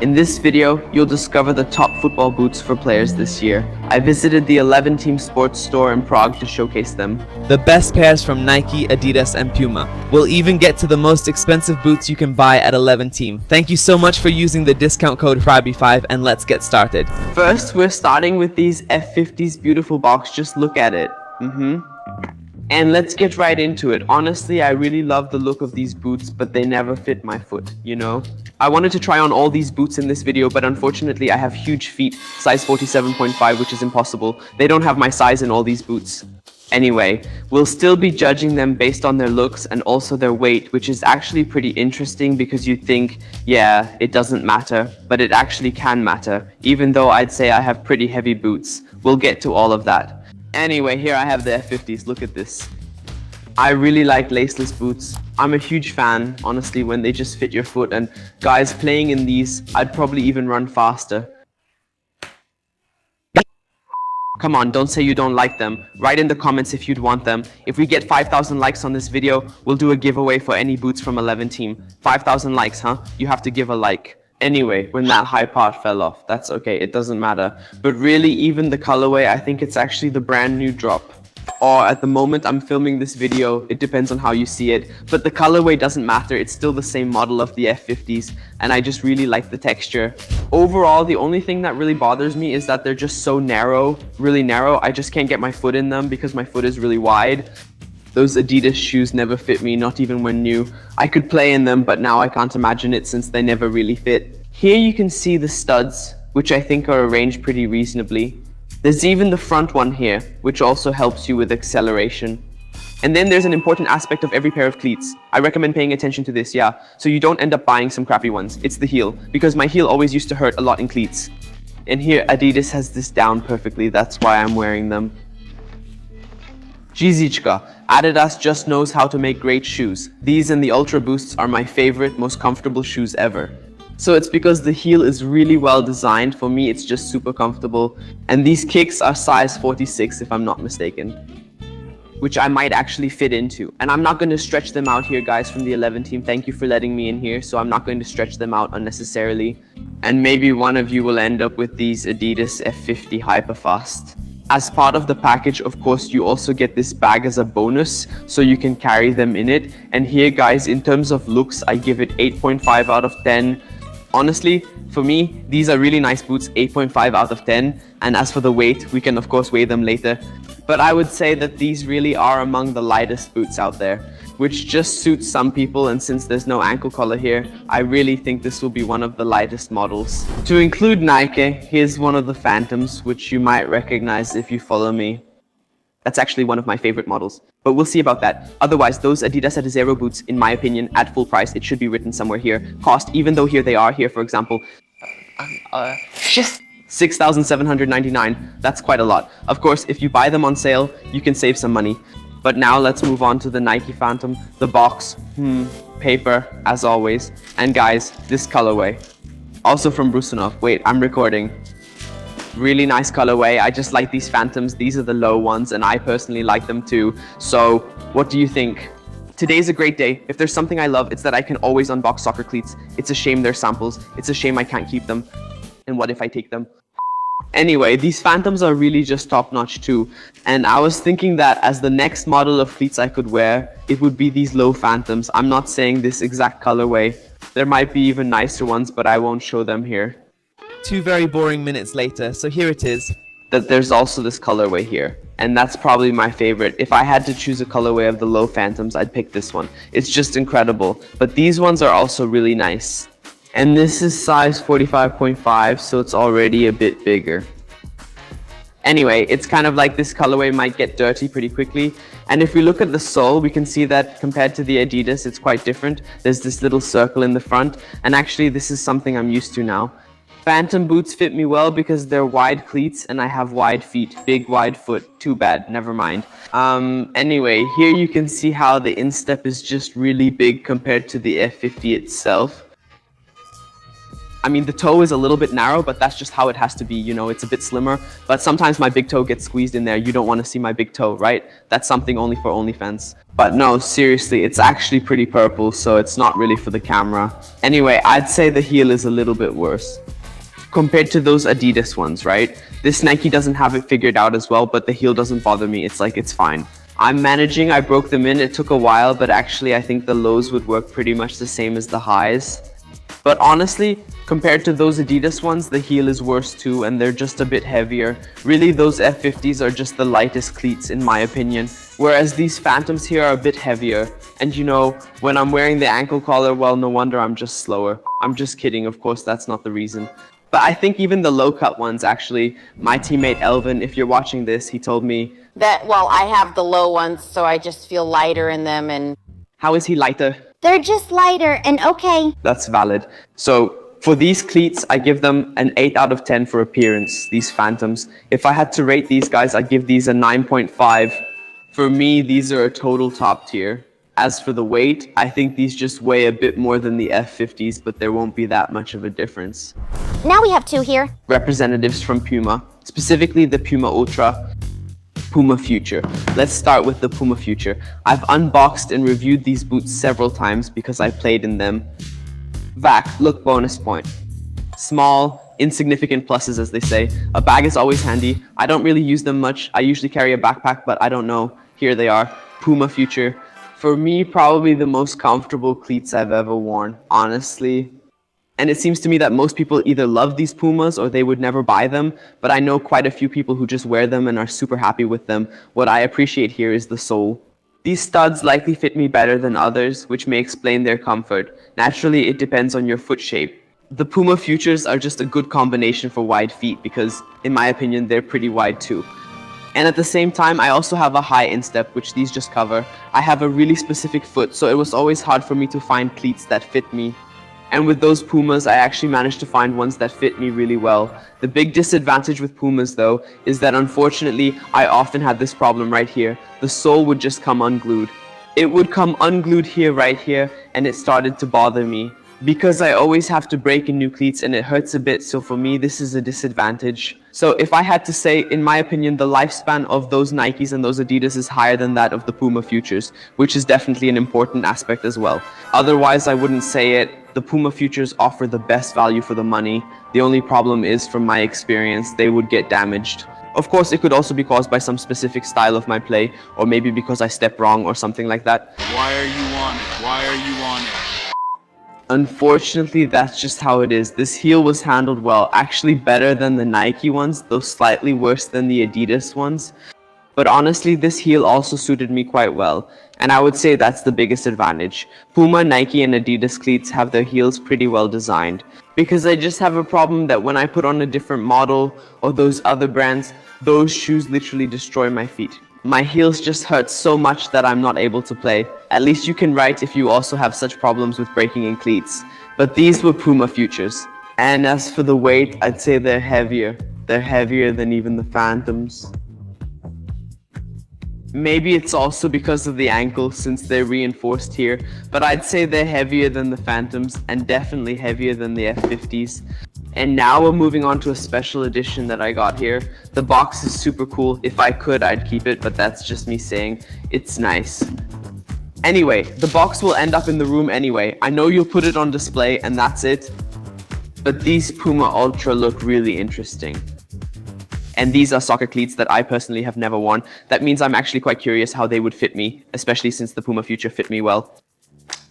In this video, you'll discover the top football boots for players this year. I visited the 11-team sports store in Prague to showcase them. The best pairs from Nike, Adidas, and Puma. We'll even get to the most expensive boots you can buy at 11-team. Thank you so much for using the discount code FRIBE5 and let's get started. First, we're starting with these F50's beautiful box. Just look at it. And let's get right into it. Honestly, I really love the look of these boots, but they never fit my foot, you know? I wanted to try on all these boots in this video, but unfortunately I have huge feet, size 47.5, which is impossible. They don't have my size in all these boots. Anyway, we'll still be judging them based on their looks and also their weight, which is actually pretty interesting because you think, yeah, it doesn't matter, but it actually can matter, even though I'd say I have pretty heavy boots. We'll get to all of that. Anyway, here I have the F50s. Look at this. I really like laceless boots. I'm a huge fan, honestly, when they just fit your foot, and guys, playing in these, I'd probably even run faster. Come on, don't say you don't like them. Write in the comments if you'd want them. If we get 5,000 likes on this video, we'll do a giveaway for any boots from 11-team. 5,000 likes, huh? You have to give a like. Anyway, when that high part fell off, that's okay, it doesn't matter. But really, even the colorway, I think it's actually the brand new drop. Or at the moment I'm filming this video, it depends on how you see it. But the colorway doesn't matter, it's still the same model of the F50s, and I just really like the texture. Overall, the only thing that really bothers me is that they're just so narrow, really narrow. I just can't get my foot in them because my foot is really wide. Those Adidas shoes never fit me, not even when new. I could play in them, but now I can't imagine it since they never really fit. Here you can see the studs, which I think are arranged pretty reasonably. There's even the front one here, which also helps you with acceleration. And then there's an important aspect of every pair of cleats. I recommend paying attention to this, yeah, so you don't end up buying some crappy ones. It's the heel, because my heel always used to hurt a lot in cleats. And here Adidas has this down perfectly, that's why I'm wearing them. Jizichka. Adidas just knows how to make great shoes. These and the Ultra Boosts are my favorite, most comfortable shoes ever. So it's because the heel is really well designed. For me, it's just super comfortable. And these kicks are size 46 if I'm not mistaken, which I might actually fit into. And I'm not going to stretch them out here, guys, from the 11-team. Thank you for letting me in here. So I'm not going to stretch them out unnecessarily. And maybe one of you will end up with these Adidas F50 Hyperfast. As part of the package, of course, you also get this bag as a bonus, so you can carry them in it. And here, guys, in terms of looks, I give it 8.5 out of 10. Honestly, for me, these are really nice boots, 8.5 out of 10. And as for the weight, we can of course weigh them later. But I would say that these really are among the lightest boots out there, which just suits some people, and since there's no ankle collar here, I really think this will be one of the lightest models. To include Nike, here's one of the Phantoms, which you might recognize if you follow me. That's actually one of my favorite models, but we'll see about that. Otherwise, those Adidas Adizero boots, in my opinion, at full price, it should be written somewhere here. Cost, even though here they are, here for example, just 6,799. That's quite a lot. Of course, if you buy them on sale, you can save some money. But now let's move on to the Nike Phantom. The box, paper, as always. And guys, this colorway. Also from Brusinov. Wait, I'm recording. Really nice colorway. I just like these Phantoms. These are the low ones, and I personally like them too. So, what do you think? Today's a great day. If there's something I love, it's that I can always unbox soccer cleats. It's a shame they're samples. It's a shame I can't keep them. And what if I take them? Anyway, these Phantoms are really just top-notch too. And I was thinking that as the next model of cleats I could wear, it would be these low Phantoms. I'm not saying this exact colorway. There might be even nicer ones, but I won't show them here. 2 very boring minutes later, so here it is. That there's also this colorway here, and that's probably my favorite. If I had to choose a colorway of the low Phantoms, I'd pick this one. It's just incredible, but these ones are also really nice. And this is size 45.5, so it's already a bit bigger. Anyway, it's kind of like this colorway might get dirty pretty quickly. And if we look at the sole, we can see that compared to the Adidas, it's quite different. There's this little circle in the front, and actually this is something I'm used to now. Phantom boots fit me well because they're wide cleats and I have wide feet, big wide foot. Too bad, never mind. Anyway, here you can see how the instep is just really big compared to the F50 itself. I mean, the toe is a little bit narrow, but that's just how it has to be. You know, it's a bit slimmer, but sometimes my big toe gets squeezed in there. You don't want to see my big toe, right? That's something only for OnlyFans. But no, seriously, it's actually pretty purple, so it's not really for the camera. Anyway, I'd say the heel is a little bit worse compared to those Adidas ones, right? This Nike doesn't have it figured out as well, but the heel doesn't bother me. It's like, it's fine. I'm managing, I broke them in. It took a while, but actually I think the lows would work pretty much the same as the highs. But honestly, compared to those Adidas ones, the heel is worse too, and they're just a bit heavier. Really, those F50s are just the lightest cleats in my opinion, whereas these Phantoms here are a bit heavier. And you know, when I'm wearing the ankle collar, well, no wonder I'm just slower. I'm just kidding, of course, that's not the reason. But I think even the low-cut ones, actually, my teammate Elvin, if you're watching this, he told me that, well, I have the low ones, so I just feel lighter in them. And how is he lighter? They're just lighter and okay. That's valid. So for these cleats, I give them an 8 out of 10 for appearance, these Phantoms. If I had to rate these guys, I'd give these a 9.5. For me, these are a total top tier. As for the weight, I think these just weigh a bit more than the F50s, but there won't be that much of a difference. Now we have two here. Representatives from Puma, specifically the Puma Ultra, Puma Future. Let's start with the Puma Future. I've unboxed and reviewed these boots several times because I played in them. Vac, look, bonus point. Small, insignificant pluses, as they say. A bag is always handy. I don't really use them much. I usually carry a backpack, but I don't know. Here they are. Puma Future. For me, probably the most comfortable cleats I've ever worn, honestly. And it seems to me that most people either love these Pumas or they would never buy them, but I know quite a few people who just wear them and are super happy with them. What I appreciate here is the sole. These studs likely fit me better than others, which may explain their comfort. Naturally, it depends on your foot shape. The Puma Futures are just a good combination for wide feet because, in my opinion, they're pretty wide too. And at the same time, I also have a high instep, which these just cover. I have a really specific foot, so it was always hard for me to find cleats that fit me. And with those Pumas, I actually managed to find ones that fit me really well. The big disadvantage with Pumas, though, is that unfortunately, I often had this problem right here. The sole would just come unglued. It would come unglued here, right here, and it started to bother me. Because I always have to break in new cleats and it hurts a bit, so for me this is a disadvantage. So if I had to say, in my opinion, the lifespan of those Nikes and those Adidas is higher than that of the Puma Futures, which is definitely an important aspect as well. Otherwise, I wouldn't say it. The Puma Futures offer the best value for the money. The only problem is, from my experience, they would get damaged. Of course, it could also be caused by some specific style of my play, or maybe because I step wrong or something like that. Why are you on it? Why are you on it? Unfortunately, that's just how it is. This heel was handled well, actually better than the Nike ones, though slightly worse than the Adidas ones. But honestly, this heel also suited me quite well, and I would say that's the biggest advantage. Puma, Nike, and Adidas cleats have their heels pretty well designed, because I just have a problem that when I put on a different model or those other brands, those shoes literally destroy my feet. My heels just hurt so much that I'm not able to play. At least you can write if you also have such problems with breaking in cleats. But these were Puma Futures. And as for the weight, I'd say they're heavier. They're heavier than even the Phantoms. Maybe it's also because of the ankle since they're reinforced here, but I'd say they're heavier than the Phantoms and definitely heavier than the F50s. And now we're moving on to a special edition that I got here. The box is super cool. If I could, I'd keep it, but that's just me saying it's nice. Anyway, the box will end up in the room anyway. I know you'll put it on display and that's it. But these Puma Ultra look really interesting. And these are soccer cleats that I personally have never worn. That means I'm actually quite curious how they would fit me, especially since the Puma Future fit me well.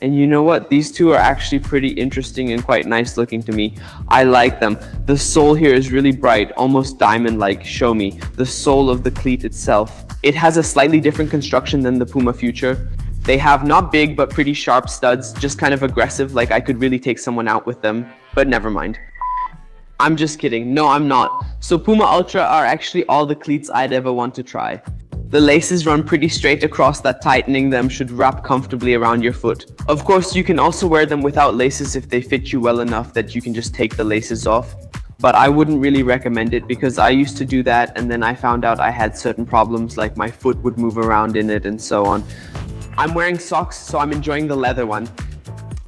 And you know what? These two are actually pretty interesting and quite nice looking to me. I like them. The sole here is really bright, almost diamond-like. Show me. The sole of the cleat itself. It has a slightly different construction than the Puma Future. They have not big but pretty sharp studs, just kind of aggressive, like I could really take someone out with them. But never mind. I'm just kidding. No, I'm not. So Puma Ultra are actually all the cleats I'd ever want to try. The laces run pretty straight across that tightening them should wrap comfortably around your foot. Of course, you can also wear them without laces if they fit you well enough that you can just take the laces off. But I wouldn't really recommend it because I used to do that and then I found out I had certain problems like my foot would move around in it and so on. I'm wearing socks, so I'm enjoying the leather one.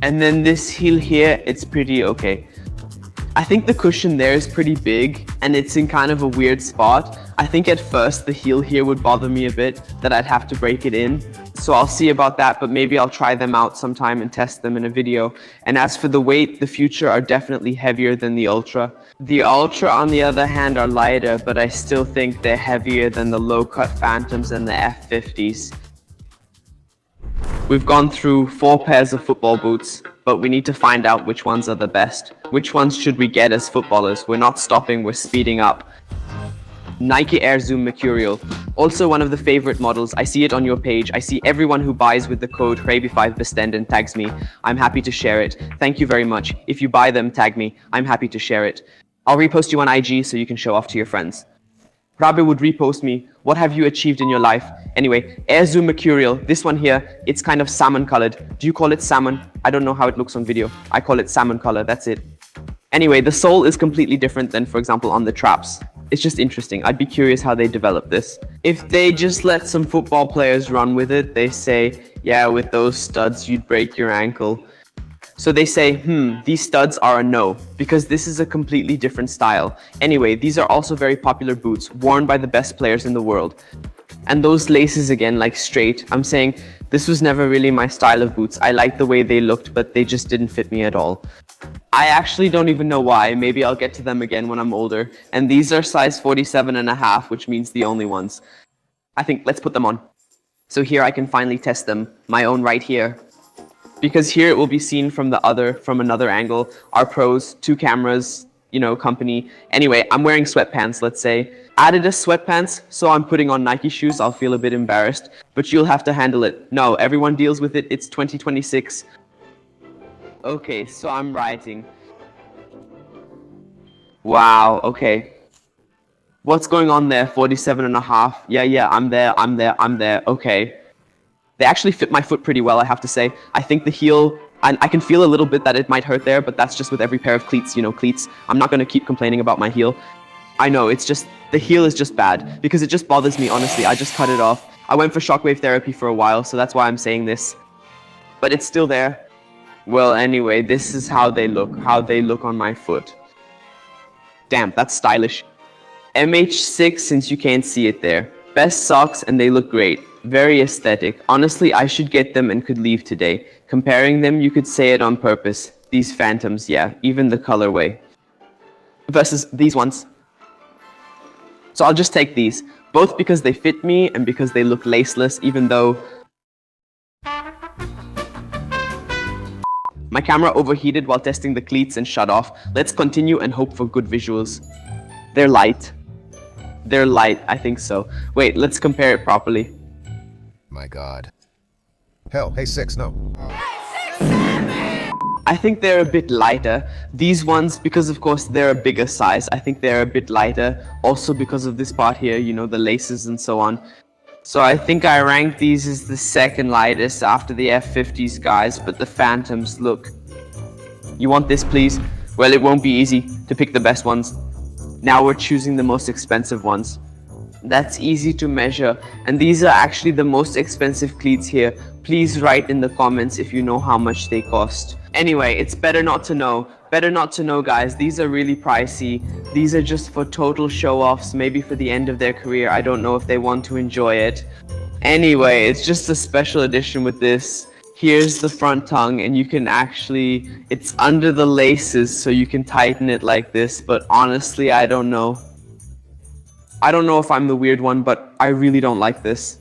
And then this heel here, it's pretty okay. I think the cushion there is pretty big and it's in kind of a weird spot. I think at first the heel here would bother me a bit, that I'd have to break it in. So I'll see about that, but maybe I'll try them out sometime and test them in a video. And as for the weight, the Future are definitely heavier than the Ultra. The Ultra, on the other hand, are lighter, but I still think they're heavier than the low-cut Phantoms and the F50s. We've gone through 4 pairs of football boots, but we need to find out which ones are the best. Which ones should we get as footballers? We're not stopping, we're speeding up. Nike Air Zoom Mercurial. Also one of the favorite models. I see it on your page. I see everyone who buys with the code RABY5BESTEND and tags me. I'm happy to share it. Thank you very much. If you buy them, tag me. I'm happy to share it. I'll repost you on IG so you can show off to your friends. Rabe would repost me. What have you achieved in your life? Anyway, Air Zoom Mercurial. This one here, it's kind of salmon colored. Do you call it salmon? I don't know how it looks on video. I call it salmon color, that's it. Anyway, the sole is completely different than, for example, on the traps. It's just interesting. I'd be curious how they develop this. If they just let some football players run with it, they say, yeah, with those studs, you'd break your ankle. So they say, these studs are a no, because this is a completely different style. Anyway, these are also very popular boots, worn by the best players in the world. And those laces again, like straight, I'm saying, this was never really my style of boots. I liked the way they looked, but they just didn't fit me at all. I actually don't even know why. Maybe I'll get to them again when I'm older. And these are size 47.5, which means the only ones. I think, let's put them on. So here I can finally test them, my own right here. Because here it will be seen from another angle. Our pros, 2 cameras, company. Anyway, I'm wearing sweatpants, let's say. Adidas sweatpants, so I'm putting on Nike shoes. I'll feel a bit embarrassed, but you'll have to handle it. No, everyone deals with it. It's 2026. Okay, so I'm writing. Wow, okay. What's going on there? 47.5. Yeah, I'm there. Okay. They actually fit my foot pretty well, I have to say. I think the heel, I can feel a little bit that it might hurt there, but that's just with every pair of cleats, cleats. I'm not going to keep complaining about my heel. I know, it's just, the heel is just bad, because it just bothers me, honestly. I just cut it off. I went for shockwave therapy for a while, so that's why I'm saying this. But it's still there. Well, anyway, this is how they look on my foot. Damn, that's stylish. MH6, since you can't see it there. Best socks, and they look great. Very aesthetic. Honestly, I should get them and could leave today. Comparing them, you could say it on purpose. These Phantoms, yeah, even the colorway. Versus these ones. So I'll just take these, both because they fit me and because they look laceless, even though my camera overheated while testing the cleats and shut off. Let's continue and hope for good visuals. They're light. They're light, I think so. Wait, let's compare it properly. My God. Hell, hey 6, no. I think they're a bit lighter. These ones, because of course they're a bigger size, I think they're a bit lighter. Also because of this part here, the laces and so on. So I think I rank these as the second lightest after the F50s, guys, but the Phantoms, look. You want this, please? Well, it won't be easy to pick the best ones. Now we're choosing the most expensive ones. That's easy to measure, and these are actually the most expensive cleats here. Please write in the comments if you know how much they cost. Anyway, it's better not to know. Better not to know, guys. These are really pricey. These are just for total show-offs, maybe for the end of their career. I don't know if they want to enjoy it. Anyway, it's just a special edition with this. Here's the front tongue, and you can actually, it's under the laces, so you can tighten it like this, but honestly, I don't know. I don't know if I'm the weird one, but I really don't like this.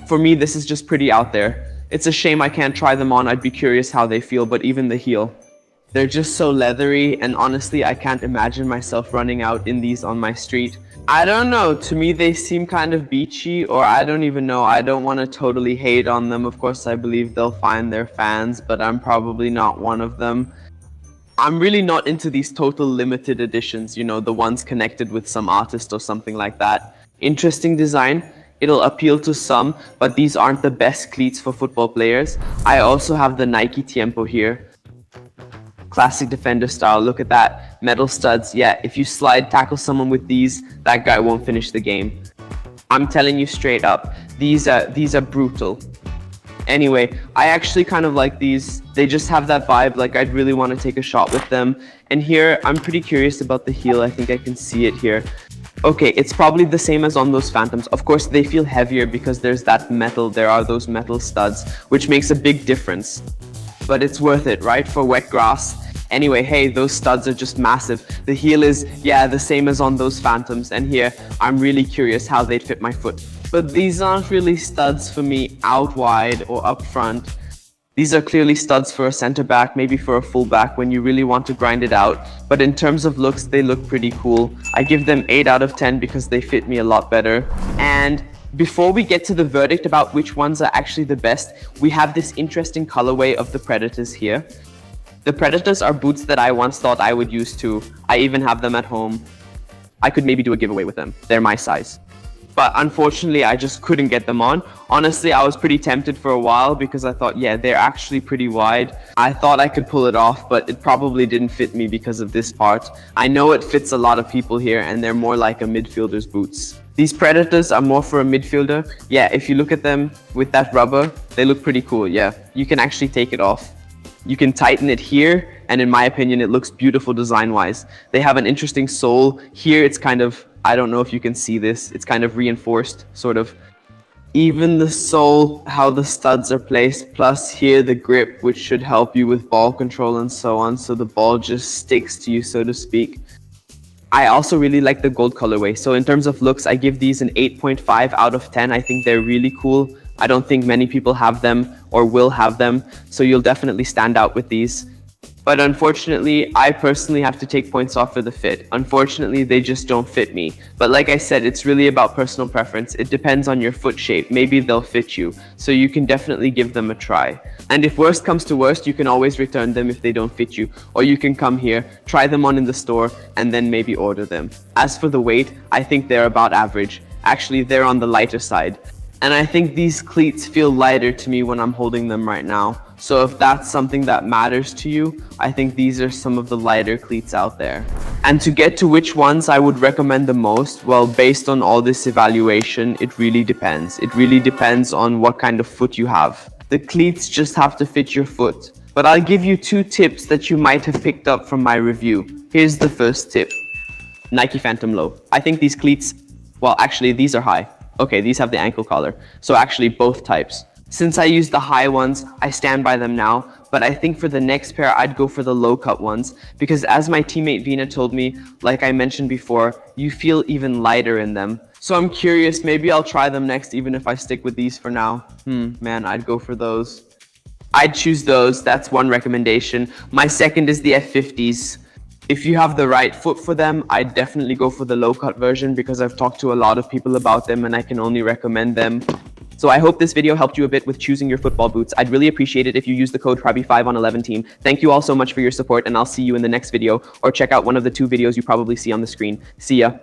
For me, this is just pretty out there. It's a shame I can't try them on. I'd be curious how they feel, but even the heel. They're just so leathery, and honestly, I can't imagine myself running out in these on my street. I don't know, to me they seem kind of beachy, or I don't even know. I don't want to totally hate on them. Of course, I believe they'll find their fans, but I'm probably not one of them. I'm really not into these total limited editions, the ones connected with some artist or something like that. Interesting design. It'll appeal to some, but these aren't the best cleats for football players. I also have the Nike Tiempo here. Classic defender style, look at that. Metal studs, yeah, if you slide tackle someone with these, that guy won't finish the game. I'm telling you straight up, these are brutal. Anyway, I actually kind of like these. They just have that vibe, like I'd really want to take a shot with them. And here, I'm pretty curious about the heel. I think I can see it here. Okay, it's probably the same as on those Phantoms. Of course, they feel heavier because there's that metal. There are those metal studs, which makes a big difference. But it's worth it, right? For wet grass. Anyway, hey, those studs are just massive. The heel is, yeah, the same as on those Phantoms. And here, I'm really curious how they'd fit my foot. But these aren't really studs for me out wide or up front. These are clearly studs for a center back, maybe for a full back when you really want to grind it out. But in terms of looks, they look pretty cool. I give them 8 out of 10 because they fit me a lot better. And before we get to the verdict about which ones are actually the best, we have this interesting colorway of the Predators here. The Predators are boots that I once thought I would use too. I even have them at home. I could maybe do a giveaway with them. They're my size. But unfortunately, I just couldn't get them on. Honestly, I was pretty tempted for a while because I thought, yeah, they're actually pretty wide. I thought I could pull it off, but it probably didn't fit me because of this part. I know it fits a lot of people here, and they're more like a midfielder's boots. These Predators are more for a midfielder. Yeah, if you look at them with that rubber, they look pretty cool, yeah. You can actually take it off. You can tighten it here, and in my opinion, it looks beautiful design-wise. They have an interesting sole. Here, it's kind of, I don't know if you can see this, it's kind of reinforced, sort of. Even the sole, how the studs are placed, plus here the grip, which should help you with ball control and so on, so the ball just sticks to you, so to speak. I also really like the gold colorway. So in terms of looks, I give these an 8.5 out of 10. I think they're really cool. I don't think many people have them or will have them, so you'll definitely stand out with these. But unfortunately, I personally have to take points off for the fit. Unfortunately, they just don't fit me. But like I said, it's really about personal preference. It depends on your foot shape. Maybe they'll fit you, so you can definitely give them a try. And if worst comes to worst, you can always return them if they don't fit you. Or you can come here, try them on in the store, and then maybe order them. As for the weight, I think they're about average. Actually, they're on the lighter side. And I think these cleats feel lighter to me when I'm holding them right now. So if that's something that matters to you, I think these are some of the lighter cleats out there. And to get to which ones I would recommend the most, well, based on all this evaluation, it really depends. It really depends on what kind of foot you have. The cleats just have to fit your foot. But I'll give you 2 tips that you might have picked up from my review. Here's the first tip. Nike Phantom Low. I think these cleats, well, actually, these are high. Okay, these have the ankle collar. So actually both types. Since I use the high ones, I stand by them now, but I think for the next pair, I'd go for the low cut ones, because as my teammate Vina told me, like I mentioned before, you feel even lighter in them. So I'm curious, maybe I'll try them next, even if I stick with these for now. Man, I'd go for those. I'd choose those, that's one recommendation. My second is the F50s. If you have the right foot for them, I'd definitely go for the low-cut version because I've talked to a lot of people about them and I can only recommend them. So I hope this video helped you a bit with choosing your football boots. I'd really appreciate it if you use the code Krabby5 on 11 team. Thank you all so much for your support, and I'll see you in the next video, or check out one of the 2 videos you probably see on the screen. See ya.